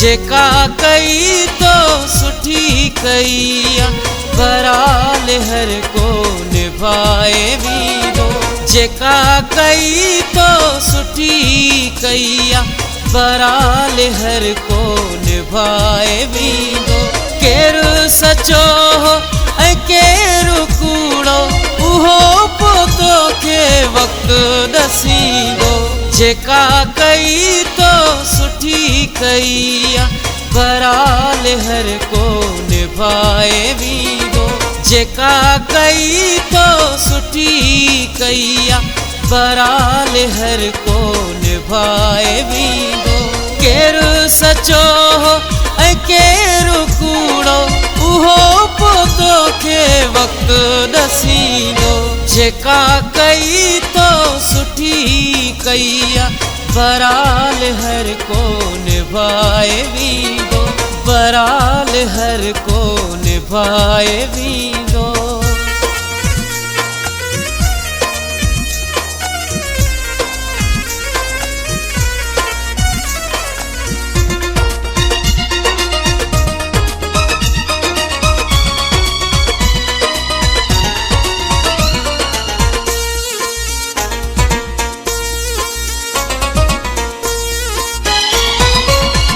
जेका कई तो सुठी कई बराल हर को निभाए वींदो। जेका कई तो सुठी कई बराल हर को निभाए वींदो। केरु सचो ऐं केरु कूड़ो उहो पोतो के वक्त दसींदो। जेका कई तो सुठी कई बराल हर को निभाए वींदो। जेका कई तो सुठी कई बराल हर को निभाए वींदो। केरु सचो ऐं केरु कूड़ो उहो पोतो के वक्त दसींदो। जेका कई तो सुठी कई बराल हर को निभाए वींदो। बराल हर को निभाए वींदो।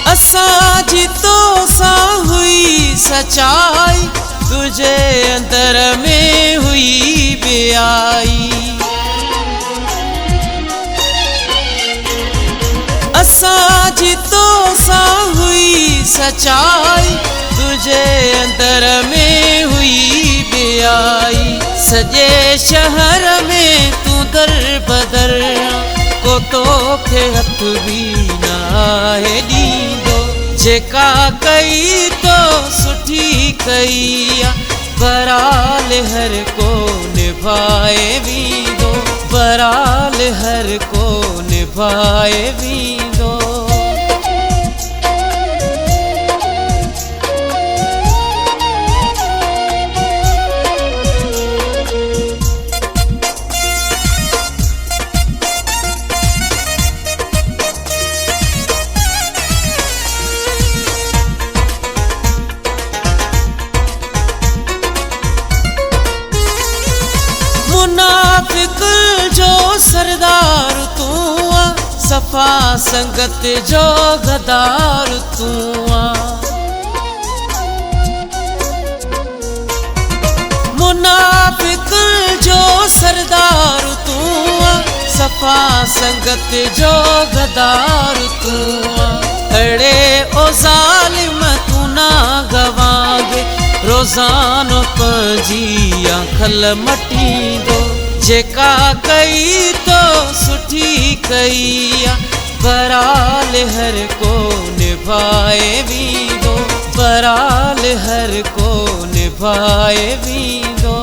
असांजी तो सां हुई सचाई तुझे अंदर में हुई बेआई। असांजी तो सां हुई सचाई तुझे अंदर में हुई बेआई। सजे शहर में तू दर बदर को तोखे हथ भी ना आहे ॾींदो। जेका कई तो सुठी कई बराल हर को निभाए वींदो। बराल हर को निभाए वींदो। मुनाफिक जो सरदार तू सफ़ा संगत जो गदार तू। मुनाफिक जो सरदार तू सफ़ा संगत जो गदार तू। अड़े ओ ज़ालिम तू ना गवांगे रोज़ानो पंहिंजी आंखल मटींदो। जेका कई तो सुठी कई बराल हर को निभाए वींदो। बराल हर को निभाए वींदो।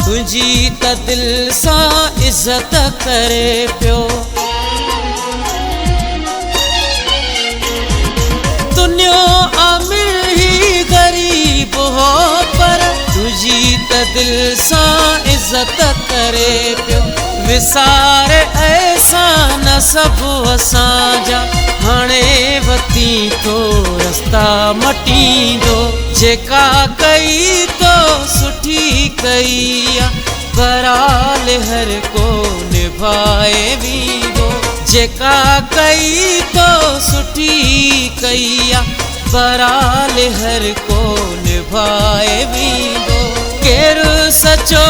तुझी त दिल सां इज़त करे पियो। दुनिया आमिर ही गरीब हो पर तुझी त दिल सां इज़त करे पियो। विसार ऐसा न सब असांजा हाणे वती तो रस्ता मटींदो। जेका कई तो सुठी कई बराल हर को निभाए वींदो। जेका कई तो सुठी कई बराल हर को निभाए वींदो। केरु सचो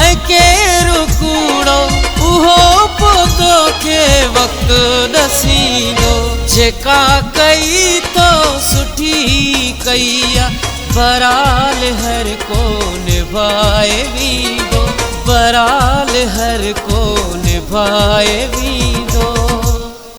ऐं केरु कूड़ो उहो पोतो के वक्त दसींदो। जेका कई तो सुठी कई बराल हर को निभाए वींदो। बराल हर को निभाए वींदो।